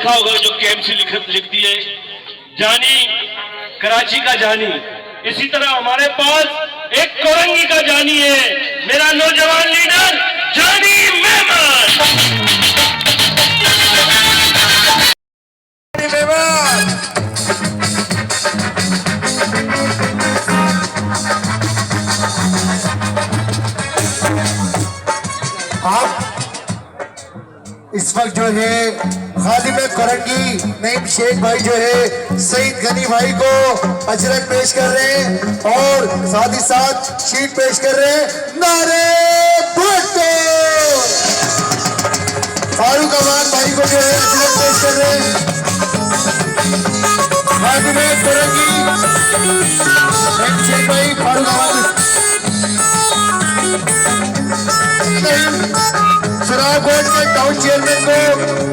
देखा होगा जो KMC लिखती है, जानी कराची का जानी, इसी तरह हमारे पास एक कोरंगी का जानी है, मेरा नौजवान लीडर जानी मेमन। आप इस वक्त जो है खादिम कोरंगी नईम शेख भाई जो है सईद गनी भाई को अजरक पेश कर रहे हैं और साथ ही साथ शीट पेश कर रहे हैं। नारे भुट्टो। फारूक अमान भाई को जो है अजरक पेश कर रहे हैं। खादिम कोरंगी नईम शेख भाई फारूक अमान सरायकोट के टाउन चेयरमैन को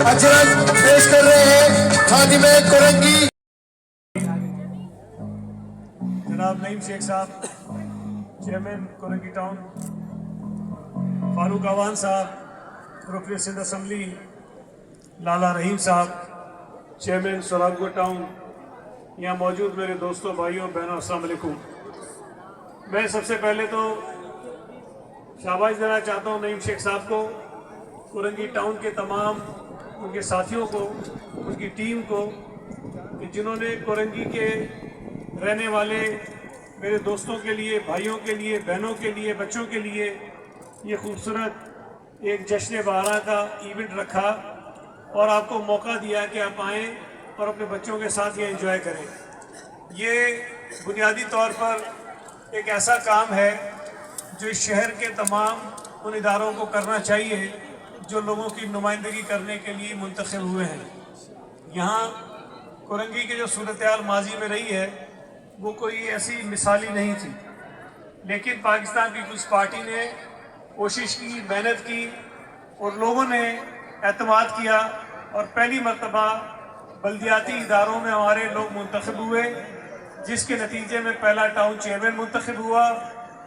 अजरक पेश कर रहे हैं खादिम कोरंगी। जनाब नईम शेख साहब चेयरमैन कोरंगी टाउन, फारूक अवान साहब रुकन सिंध असम्बली, लाला रहीम साहब चेयरमैन सरायकोट टाउन, यहाँ मौजूद मेरे दोस्तों भाइयों बहनों अस्सलाम वालेकुम। मैं सबसे पहले तो शाबाश देना चाहता हूँ नईम शेख साहब को, कोरंगी टाउन के तमाम उनके साथियों को, उनकी टीम को, कि जिन्होंने कोरंगी के रहने वाले मेरे दोस्तों के लिए, भाइयों के लिए, बहनों के लिए, बच्चों के लिए ये खूबसूरत एक जश्न बारह का इवेंट रखा और आपको मौका दिया कि आप आएँ और अपने बच्चों के साथ ये एंजॉय करें। ये बुनियादी तौर पर एक ऐसा काम है जो इस शहर के तमाम उन इदारों को करना चाहिए जो लोगों की नुमाइंदगी करने के लिए मुंतखब हुए हैं। यहाँ कोरंगी की जो सूरत-ए-हाल माजी में रही है वो कोई ऐसी मिसाली नहीं थी, लेकिन पाकिस्तान पीपल्स पार्टी ने कोशिश की, मेहनत की और लोगों ने एतमाद किया और पहली मरतबा बल्दियाती इदारों में हमारे लोग मुंतखब हुए, जिसके नतीजे में पहला टाउन चेयरमैन मुंतखब हुआ,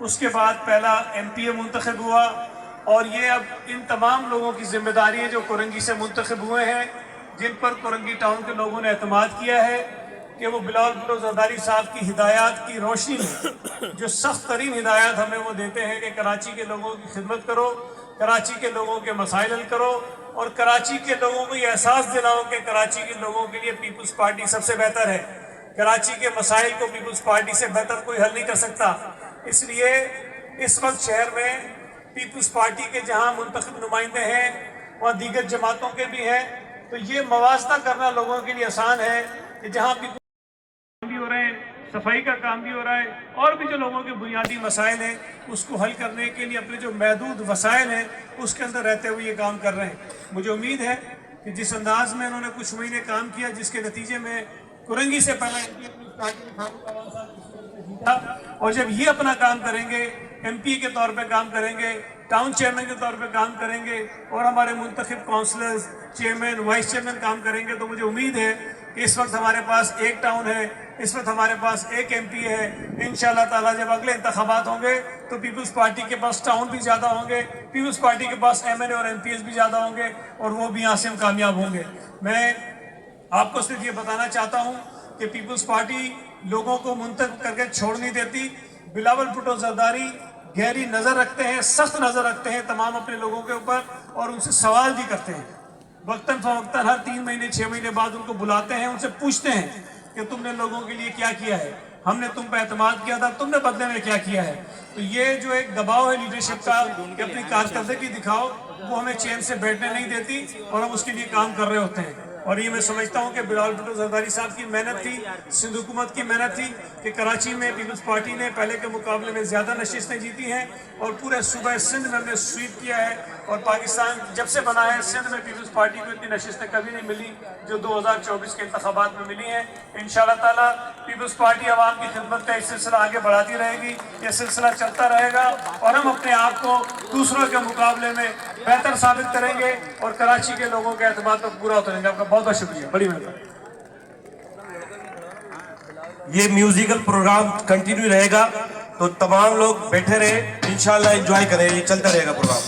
उसके बाद पहला MPA मुंतखब हुआ और ये अब इन तमाम लोगों की जिम्मेदारी है जो कोरंगी से मुंतखब हुए हैं, जिन पर कोरंगी टाउन के लोगों ने एतमाद किया है कि वो बिलावल भुट्टो जरदारी साहब की हिदायत की रोशनी में जो सख्त तरीन हिदायत हमें वो देते हैं कि कराची के लोगों की खिदमत करो, कराची के लोगों के मसाइल हल करो और कराची के लोगों को ये एहसास दिलाओ कि कराची के लोगों के लिए पीपल्स पार्टी सबसे बेहतर है। कराची के मसाइल को पीपल्स पार्टी से बेहतर कोई हल नहीं कर सकता। इसलिए इस वक्त शहर में पीपल्स पार्टी के जहां मुंतखब नुमाइंदे हैं वहाँ दीगर जमातों के भी हैं, तो ये मवास्ता करना लोगों के लिए आसान है कि जहाँ पीपल्स भी हो रहे हैं, सफाई का काम भी हो रहा है और भी जो लोगों के बुनियादी मसाइल हैं उसको हल करने के लिए अपने जो महदूद वसाइल हैं उसके अंदर रहते हुए ये काम कर रहे हैं। मुझे उम्मीद है कि जिस अंदाज में उन्होंने कुछ महीने काम किया, जिसके नतीजे में कोरंगी से पहले और जब ये अपना काम करेंगे, MP के तौर पे काम करेंगे, टाउन चेयरमैन के तौर पे काम करेंगे और हमारे मुंतखब काउंसलर्स, चेयरमैन, वाइस चेयरमैन काम करेंगे, तो मुझे उम्मीद है कि इस वक्त हमारे पास एक टाउन है, इस वक्त हमारे पास एक MP है। इंशाअल्लाह ताला जब अगले इंतखाबात होंगे तो पीपल्स पार्टी के पास टाउन भी ज़्यादा होंगे, पीपल्स पार्टी के पास MNA और MPs भी ज़्यादा होंगे और वो भी यहाँ से हम कामयाब होंगे। मैं आपको सिर्फ ये बताना चाहता हूँ कि पीपल्स पार्टी लोगों को मुंतखब करके छोड़ नहीं देती। बिलावल भुट्टो जरदारी गहरी नज़र रखते हैं, सख्त नज़र रखते हैं तमाम अपने लोगों के ऊपर और उनसे सवाल भी करते हैं। वक्तन फवक्तन हर 3 महीने 6 महीने बाद उनको बुलाते हैं, उनसे पूछते हैं कि तुमने लोगों के लिए क्या किया है, हमने तुम पर एतमाद किया था, तुमने बदले में क्या किया है। तो ये जो एक दबाव है लीडरशिप का कि अपनी कारकर्दगी दिखाओ, वो हमें चैन से बैठने नहीं देती और हम उसके लिए काम कर रहे होते हैं। और ये मैं समझता हूँ कि बिलावल भुट्टो जरदारी साहब की मेहनत थी, सिंध हुकूमत की मेहनत थी कि कराची में पीपल्स पार्टी ने पहले के मुकाबले में ज़्यादा नशिस्तें जीती हैं और पूरे सूबा सिंध में हमने स्वीप किया है। और पाकिस्तान जब से बना है सिंध में पीपल्स पार्टी को इतनी नशिस्तें कभी नहीं मिली जो 2024 के इंतखाबात में मिली हैं। इंशाअल्लाह ताला पीपल्स पार्टी आवाम की खिदमत का एक सिलसिला आगे बढ़ाती रहेगी, यह सिलसिला चलता रहेगा और हम अपने आप को दूसरों के मुकाबले में बेहतर साबित करेंगे और कराची के लोगों के एतमाद पर पूरा उतरेंगे। आपका बहुत बहुत शुक्रिया, बड़ी मेहरबानी। ये म्यूजिकल प्रोग्राम कंटिन्यू रहेगा, तो तमाम लोग बैठे रहे, इंशाल्लाह एंजॉय करें, ये चलता रहेगा प्रोग्राम।